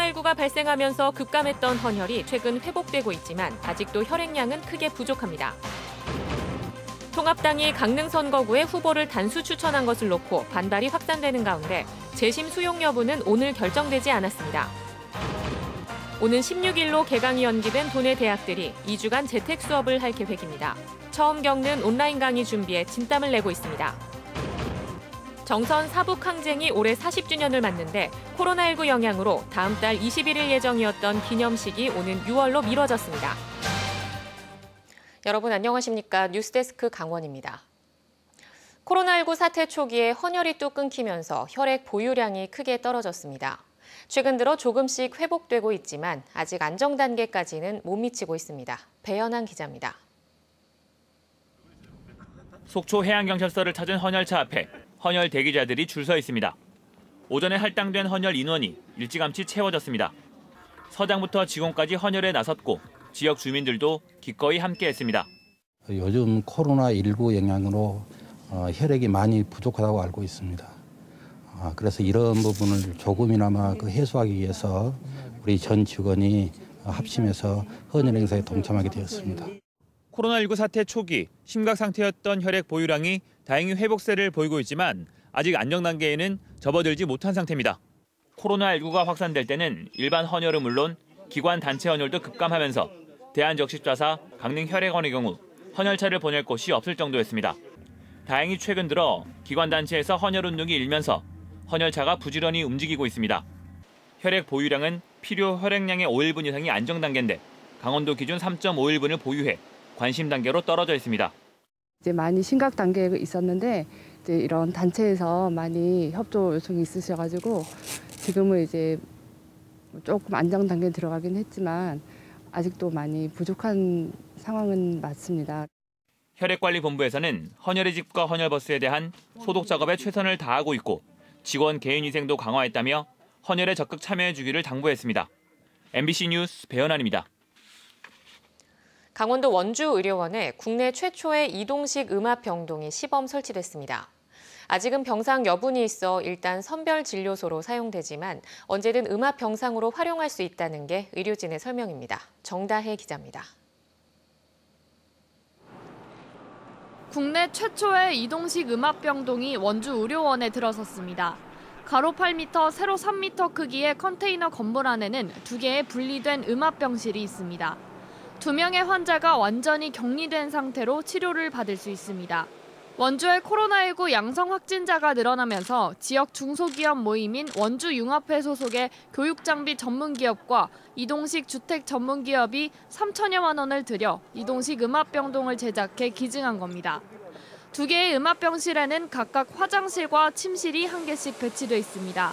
코로나19가 발생하면서 급감했던 헌혈이 최근 회복되고 있지만 아직도 혈액량은 크게 부족합니다. 통합당이 강릉 선거구에 후보를 단수 추천한 것을 놓고 반발이 확산되는 가운데 재심 수용 여부는 오늘 결정되지 않았습니다. 오는 16일로 개강이 연기된 도내 대학들이 2주간 재택 수업을 할 계획입니다. 처음 겪는 온라인 강의 준비에 진땀을 내고 있습니다. 정선 사북 항쟁이 올해 40주년을 맞는데 코로나19 영향으로 다음 달 21일 예정이었던 기념식이 오는 6월로 미뤄졌습니다. 여러분 안녕하십니까? 뉴스데스크 강원입니다. 코로나19 사태 초기에 헌혈이 뚝 끊기면서 혈액 보유량이 크게 떨어졌습니다. 최근 들어 조금씩 회복되고 있지만 아직 안정 단계까지는 못 미치고 있습니다. 배현한 기자입니다. 속초 해양경찰서를 찾은 헌혈차 앞에 헌혈 대기자들이 줄 서 있습니다. 오전에 할당된 헌혈 인원이 일찌감치 채워졌습니다. 서장부터 직원까지 헌혈에 나섰고 지역 주민들도 기꺼이 함께했습니다. 요즘 코로나19 영향으로 혈액이 많이 부족하다고 알고 있습니다. 그래서 이런 부분을 조금이나마 해소하기 위해서 우리 전 직원이 합심해서 헌혈 행사에 동참하게 되었습니다. 코로나19 사태 초기 심각 상태였던 혈액 보유량이 다행히 회복세를 보이고 있지만 아직 안정 단계에는 접어들지 못한 상태입니다. 코로나19가 확산될 때는 일반 헌혈은 물론 기관 단체 헌혈도 급감하면서 대한적십자사 강릉혈액원의 경우 헌혈차를 보낼 곳이 없을 정도였습니다. 다행히 최근 들어 기관 단체에서 헌혈 운동이 일면서 헌혈차가 부지런히 움직이고 있습니다. 혈액 보유량은 필요 혈액량의 5일분 이상이 안정 단계인데 강원도 기준 3.5일분을 보유해 관심 단계로 떨어져 있습니다. 이제 많이 심각 단계에 있었는데 이제 이런 단체에서 많이 협조 요청이 있으셔가지고 지금은 이제 조금 안정 단계에 들어가긴 했지만 아직도 많이 부족한 상황은 맞습니다. 혈액관리본부에서는 헌혈의 집과 헌혈버스에 대한 소독 작업에 최선을 다하고 있고 직원 개인위생도 강화했다며 헌혈에 적극 참여해 주기를 당부했습니다. MBC 뉴스 배현환입니다. 강원도 원주의료원에 국내 최초의 이동식 음압병동이 시범 설치됐습니다. 아직은 병상 여분이 있어 일단 선별진료소로 사용되지만 언제든 음압병상으로 활용할 수 있다는 게 의료진의 설명입니다. 정다혜 기자입니다. 국내 최초의 이동식 음압병동이 원주의료원에 들어섰습니다. 가로 8m, 세로 3m 크기의 컨테이너 건물 안에는 2개의 분리된 음압병실이 있습니다. 2명의 환자가 완전히 격리된 상태로 치료를 받을 수 있습니다. 원주의 코로나19 양성 확진자가 늘어나면서 지역 중소기업 모임인 원주융합회 소속의 교육장비 전문기업과 이동식 주택 전문기업이 3천여만 원을 들여 이동식 음압병동을 제작해 기증한 겁니다. 2개의 음압병실에는 각각 화장실과 침실이 1개씩 배치돼 있습니다.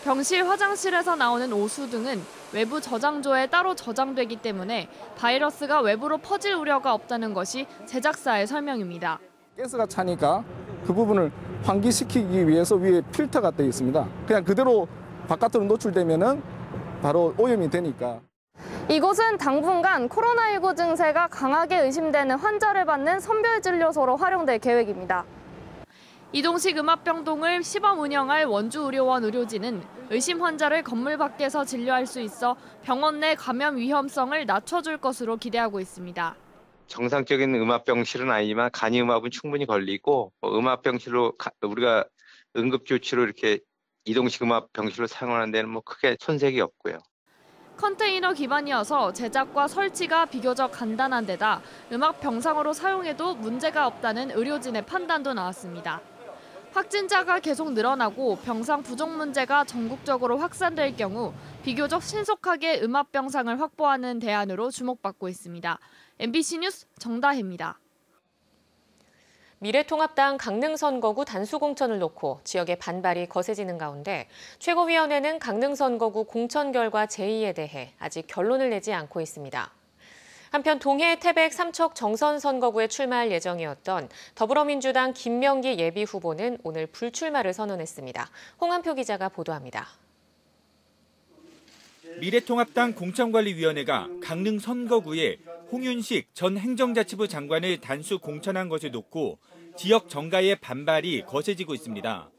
병실 화장실에서 나오는 오수 등은 외부 저장조에 따로 저장되기 때문에 바이러스가 외부로 퍼질 우려가 없다는 것이 제작사의 설명입니다. 가스가 차니까 그 부분을 환기시키기 위해서 위에 필터가 되어 있습니다. 그냥 그대로 바깥으로 노출되면은 바로 오염이 되니까. 이곳은 당분간 코로나19 증세가 강하게 의심되는 환자를 받는 선별진료소로 활용될 계획입니다. 이동식 음압병동을 시범 운영할 원주의료원 의료진은 의심 환자를 건물 밖에서 진료할 수 있어 병원 내 감염 위험성을 낮춰줄 것으로 기대하고 있습니다. 정상적인 음압병실은 아니지만 간이음압은 충분히 걸리고 음압병실로 우리가 응급조치로 이렇게 이동식 음압병실로 사용하는 데는 크게 손색이 없고요. 컨테이너 기반이어서 제작과 설치가 비교적 간단한 데다 음압병상으로 사용해도 문제가 없다는 의료진의 판단도 나왔습니다. 확진자가 계속 늘어나고 병상 부족 문제가 전국적으로 확산될 경우 비교적 신속하게 음압병상을 확보하는 대안으로 주목받고 있습니다. MBC 뉴스 정다혜입니다. 미래통합당 강릉 선거구 단수 공천을 놓고 지역의 반발이 거세지는 가운데 최고위원회는 강릉 선거구 공천 결과 제의에 대해 아직 결론을 내지 않고 있습니다. 한편 동해 태백 삼척 정선 선거구에 출마할 예정이었던 더불어민주당 김명기 예비후보는 오늘 불출마를 선언했습니다. 홍한표 기자가 보도합니다. 미래통합당 공천관리위원회가 강릉 선거구에 홍윤식 전 행정자치부 장관을 단수 공천한 것을 놓고 지역 정가의 반발이 거세지고 있습니다.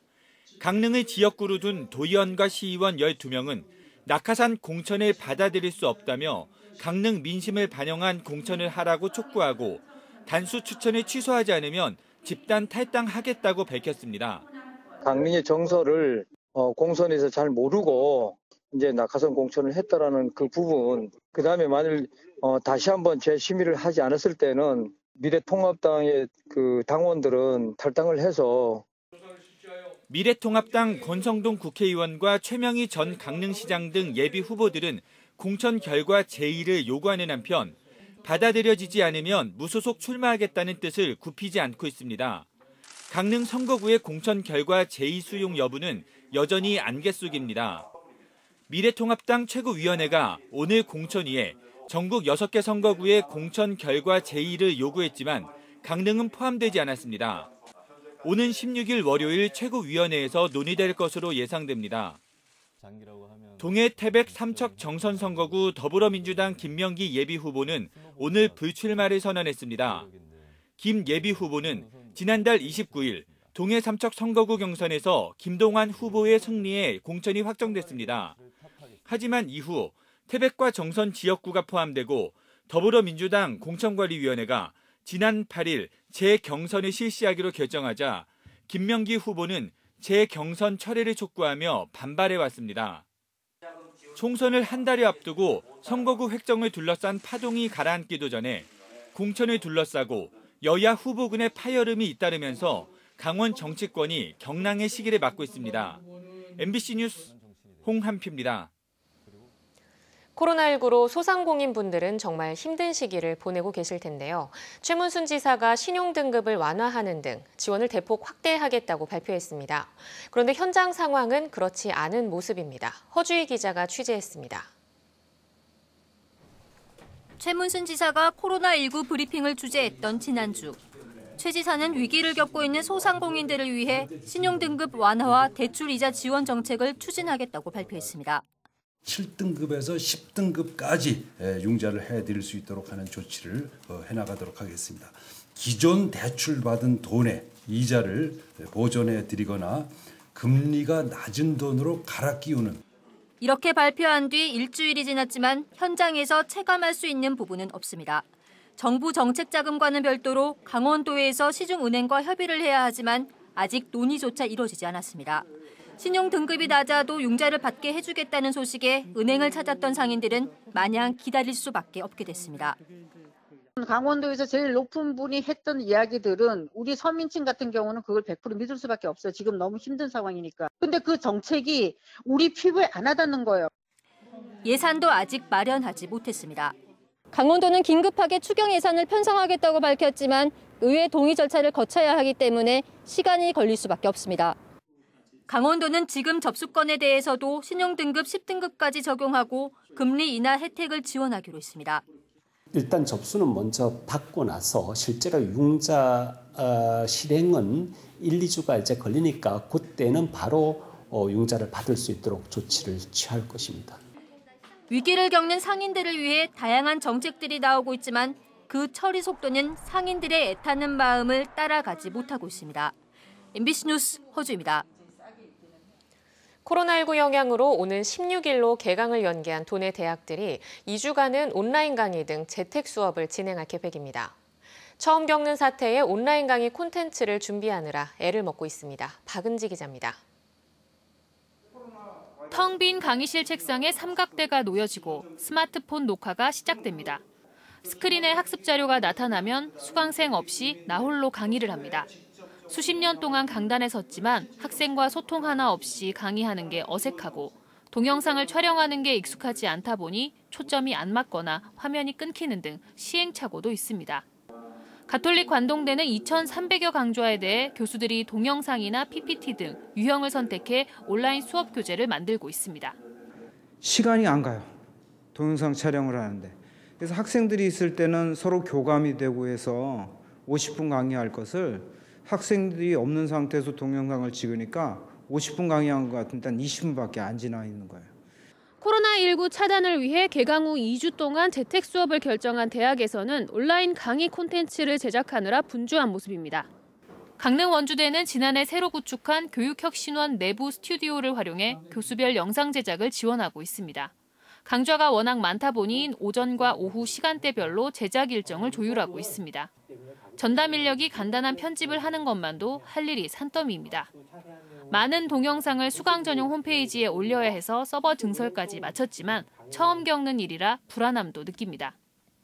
강릉을 지역구로 둔 도의원과 시의원 12명은 낙하산 공천을 받아들일 수 없다며 강릉 민심을 반영한 공천을 하라고 촉구하고 단수 추천을 취소하지 않으면 집단 탈당하겠다고 밝혔습니다. 강릉의 정서를 공선에서 잘 모르고 이제 낙하산 공천을 했다라는 그 부분, 그다음에 만일 다시 한번 재심의를 하지 않았을 때는 미래통합당의 그 당원들은 탈당을 해서 미래통합당 권성동 국회의원과 최명희 전 강릉시장 등 예비 후보들은 공천 결과 제의를 요구하는 한편 받아들여지지 않으면 무소속 출마하겠다는 뜻을 굽히지 않고 있습니다. 강릉 선거구의 공천 결과 제의 수용 여부는 여전히 안개 속입니다. 미래통합당 최고위원회가 오늘 공천위에 전국 6개 선거구의 공천 결과 제의를 요구했지만 강릉은 포함되지 않았습니다. 오는 16일 월요일 최고위원회에서 논의될 것으로 예상됩니다. 동해 태백 삼척 정선 선거구 더불어민주당 김명기 예비후보는 오늘 불출마를 선언했습니다. 김 예비후보는 지난달 29일 동해 삼척 선거구 경선에서 김동완 후보의 승리에 공천이 확정됐습니다. 하지만 이후 태백과 정선 지역구가 포함되고 더불어민주당 공천관리위원회가 지난 8일 재경선을 실시하기로 결정하자 김명기 후보는 재경선 철회를 촉구하며 반발해왔습니다. 총선을 한 달여 앞두고 선거구 획정을 둘러싼 파동이 가라앉기도 전에 공천을 둘러싸고 여야 후보군의 파열음이 잇따르면서 강원 정치권이 경랑의 시기를 맞고 있습니다. MBC 뉴스 홍한표입니다. 코로나19로 소상공인분들은 정말 힘든 시기를 보내고 계실 텐데요. 최문순 지사가 신용등급을 완화하는 등 지원을 대폭 확대하겠다고 발표했습니다. 그런데 현장 상황은 그렇지 않은 모습입니다. 허주희 기자가 취재했습니다. 최문순 지사가 코로나19 브리핑을 주재했던 지난주. 최 지사는 위기를 겪고 있는 소상공인들을 위해 신용등급 완화와 대출이자 지원 정책을 추진하겠다고 발표했습니다. 7등급에서 10등급까지 융자를 해드릴 수 있도록 하는 조치를 해나가도록 하겠습니다. 기존 대출받은 돈의 이자를 보존해드리거나 금리가 낮은 돈으로 갈아 끼우는. 이렇게 발표한 뒤 일주일이 지났지만 현장에서 체감할 수 있는 부분은 없습니다. 정부 정책자금과는 별도로 강원도에서 시중은행과 협의를 해야 하지만 아직 논의조차 이루어지지 않았습니다. 신용등급이 낮아도 융자를 받게 해주겠다는 소식에 은행을 찾았던 상인들은 마냥 기다릴 수밖에 없게 됐습니다. 강원도에서 제일 높은 분이 했던 이야기들은 우리 서민층 같은 경우는 그걸 100% 믿을 수밖에 없어요. 지금 너무 힘든 상황이니까. 근데 그 정책이 우리 피부에 안 와닿는 거예요. 예산도 아직 마련하지 못했습니다. 강원도는 긴급하게 추경 예산을 편성하겠다고 밝혔지만 의회 동의 절차를 거쳐야 하기 때문에 시간이 걸릴 수밖에 없습니다. 강원도는 지금 접수권에 대해서도 신용등급 10등급까지 적용하고 금리 인하 혜택을 지원하기로 했습니다. 일단 접수는 먼저 받고 나서 실제로 융자 실행은 1, 2주가 이제 걸리니까 그때는 바로 융자를 받을 수 있도록 조치를 취할 것입니다. 위기를 겪는 상인들을 위해 다양한 정책들이 나오고 있지만 그 처리 속도는 상인들의 애타는 마음을 따라가지 못하고 있습니다. MBC 뉴스 허주입니다. 코로나19 영향으로 오는 16일로 개강을 연기한 도내 대학들이 2주간은 온라인 강의 등 재택 수업을 진행할 계획입니다. 처음 겪는 사태에 온라인 강의 콘텐츠를 준비하느라 애를 먹고 있습니다. 박은지 기자입니다. 텅 빈 강의실 책상에 삼각대가 놓여지고 스마트폰 녹화가 시작됩니다. 스크린에 학습 자료가 나타나면 수강생 없이 나 홀로 강의를 합니다. 수십 년 동안 강단에 섰지만 학생과 소통 하나 없이 강의하는 게 어색하고 동영상을 촬영하는 게 익숙하지 않다 보니 초점이 안 맞거나 화면이 끊기는 등 시행착오도 있습니다. 가톨릭 관동대는 2,300여 강좌에 대해 교수들이 동영상이나 PPT 등 유형을 선택해 온라인 수업 교재를 만들고 있습니다. 시간이 안 가요. 동영상 촬영을 하는데. 그래서 학생들이 있을 때는 서로 교감이 되고 해서 50분 강의할 것을 학생들이 없는 상태에서 동영상을 찍으니까 50분 강의한 것 같은데 한 20분밖에 안 지나 있는 거예요. 코로나19 차단을 위해 개강 후 2주 동안 재택 수업을 결정한 대학에서는 온라인 강의 콘텐츠를 제작하느라 분주한 모습입니다. 강릉 원주대는 지난해 새로 구축한 교육혁신원 내부 스튜디오를 활용해 교수별 영상 제작을 지원하고 있습니다. 강좌가 워낙 많다 보니 오전과 오후 시간대별로 제작 일정을 조율하고 있습니다. 전담 인력이 간단한 편집을 하는 것만도 할 일이 산더미입니다. 많은 동영상을 수강 전용 홈페이지에 올려야 해서 서버 증설까지 마쳤지만 처음 겪는 일이라 불안함도 느낍니다.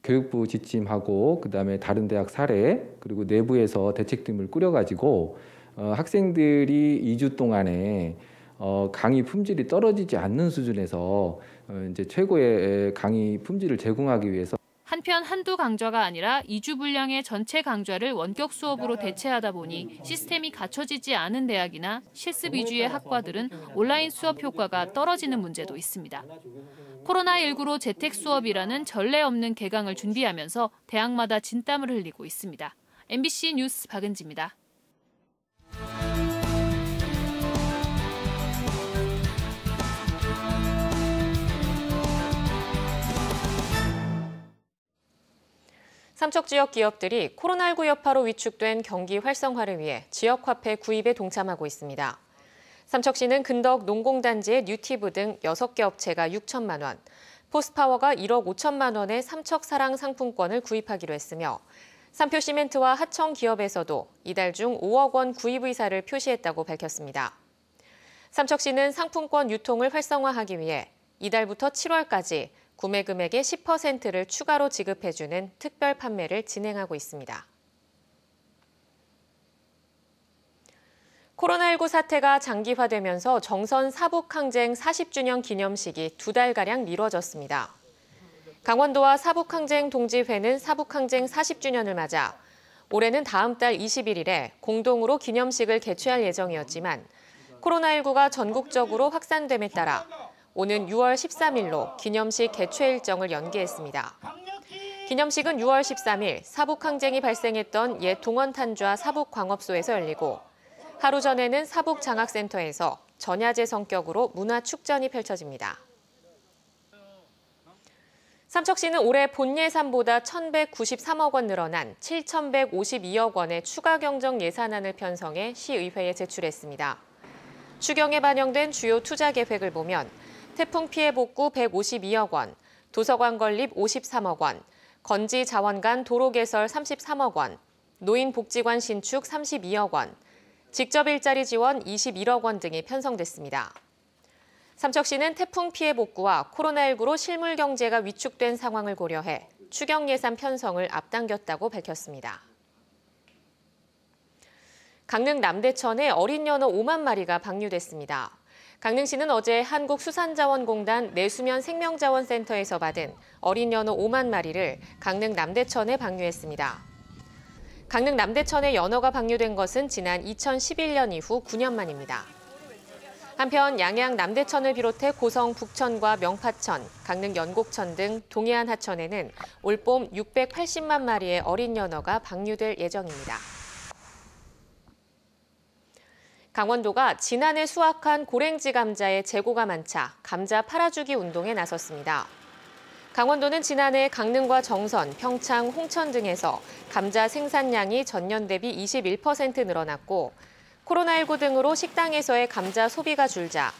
교육부 지침하고 그다음에 다른 대학 사례 그리고 내부에서 대책팀을 꾸려가지고 학생들이 2주 동안에 강의 품질이 떨어지지 않는 수준에서 이제 최고의 강의 품질을 제공하기 위해서 한편 한두 강좌가 아니라 2주 분량의 전체 강좌를 원격 수업으로 대체하다 보니 시스템이 갖춰지지 않은 대학이나 실습 위주의 학과들은 온라인 수업 효과가 떨어지는 문제도 있습니다. 코로나19로 재택 수업이라는 전례 없는 개강을 준비하면서 대학마다 진땀을 흘리고 있습니다. MBC 뉴스 박은지입니다. 삼척 지역 기업들이 코로나19 여파로 위축된 경기 활성화를 위해 지역화폐 구입에 동참하고 있습니다. 삼척시는 근덕 농공단지의 뉴티브 등 6개 업체가 6천만 원, 포스파워가 1억 5천만 원의 삼척사랑 상품권을 구입하기로 했으며 삼표시멘트와 하청 기업에서도 이달 중 5억 원 구입 의사를 표시했다고 밝혔습니다. 삼척시는 상품권 유통을 활성화하기 위해 이달부터 7월까지 구매 금액의 10%를 추가로 지급해주는 특별 판매를 진행하고 있습니다. 코로나19 사태가 장기화되면서 정선 사북항쟁 40주년 기념식이 2달가량 미뤄졌습니다. 강원도와 사북항쟁 동지회는 사북항쟁 40주년을 맞아 올해는 다음 달 21일에 공동으로 기념식을 개최할 예정이었지만 코로나19가 전국적으로 확산됨에 따라 오는 6월 13일로 기념식 개최 일정을 연기했습니다. 기념식은 6월 13일 사북항쟁이 발생했던 옛 동원탄좌 사북광업소에서 열리고 하루 전에는 사북장학센터에서 전야제 성격으로 문화축전이 펼쳐집니다. 삼척시는 올해 본 예산보다 1,193억 원 늘어난 7,152억 원의 추가 경정 예산안을 편성해 시의회에 제출했습니다. 추경에 반영된 주요 투자 계획을 보면 태풍 피해 복구 152억 원, 도서관 건립 53억 원, 건지 자원간 도로 개설 33억 원, 노인 복지관 신축 32억 원, 직접 일자리 지원 21억 원 등이 편성됐습니다. 삼척시는 태풍 피해 복구와 코로나19로 실물 경제가 위축된 상황을 고려해 추경 예산 편성을 앞당겼다고 밝혔습니다. 강릉 남대천에 어린 연어 5만 마리가 방류됐습니다. 강릉시는 어제 한국수산자원공단 내수면 생명자원센터에서 받은 어린 연어 5만 마리를 강릉 남대천에 방류했습니다. 강릉 남대천에 연어가 방류된 것은 지난 2011년 이후 9년 만입니다. 한편 양양 남대천을 비롯해 고성 북천과 명파천, 강릉 연곡천 등 동해안 하천에는 올봄 680만 마리의 어린 연어가 방류될 예정입니다. 강원도가 지난해 수확한 고랭지 감자의 재고가 많자 감자 팔아주기 운동에 나섰습니다. 강원도는 지난해 강릉과 정선, 평창, 홍천 등에서 감자 생산량이 전년 대비 21% 늘어났고 코로나19 등으로 식당에서의 감자 소비가 줄자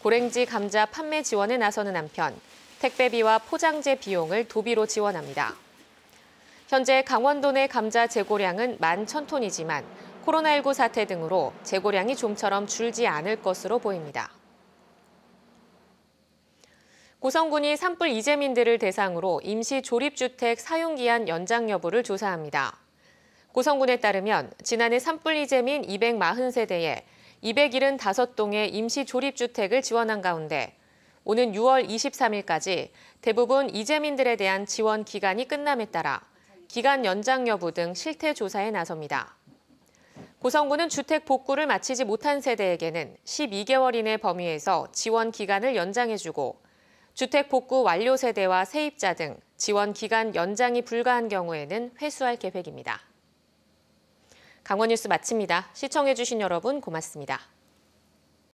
고랭지 감자 판매 지원에 나서는 한편 택배비와 포장재 비용을 도비로 지원합니다. 현재 강원도 내 감자 재고량은 11,000톤이지만 코로나19 사태 등으로 재고량이 좀처럼 줄지 않을 것으로 보입니다. 고성군이 산불 이재민들을 대상으로 임시 조립주택 사용기한 연장 여부를 조사합니다. 고성군에 따르면 지난해 산불 이재민 240세대에 275동의 임시 조립주택을 지원한 가운데 오는 6월 23일까지 대부분 이재민들에 대한 지원 기간이 끝남에 따라 기간 연장 여부 등 실태 조사에 나섭니다. 고성군은 주택 복구를 마치지 못한 세대에게는 12개월 이내 범위에서 지원 기간을 연장해주고 주택 복구 완료 세대와 세입자 등 지원 기간 연장이 불가한 경우에는 회수할 계획입니다. 강원뉴스 마칩니다. 시청해주신 여러분 고맙습니다.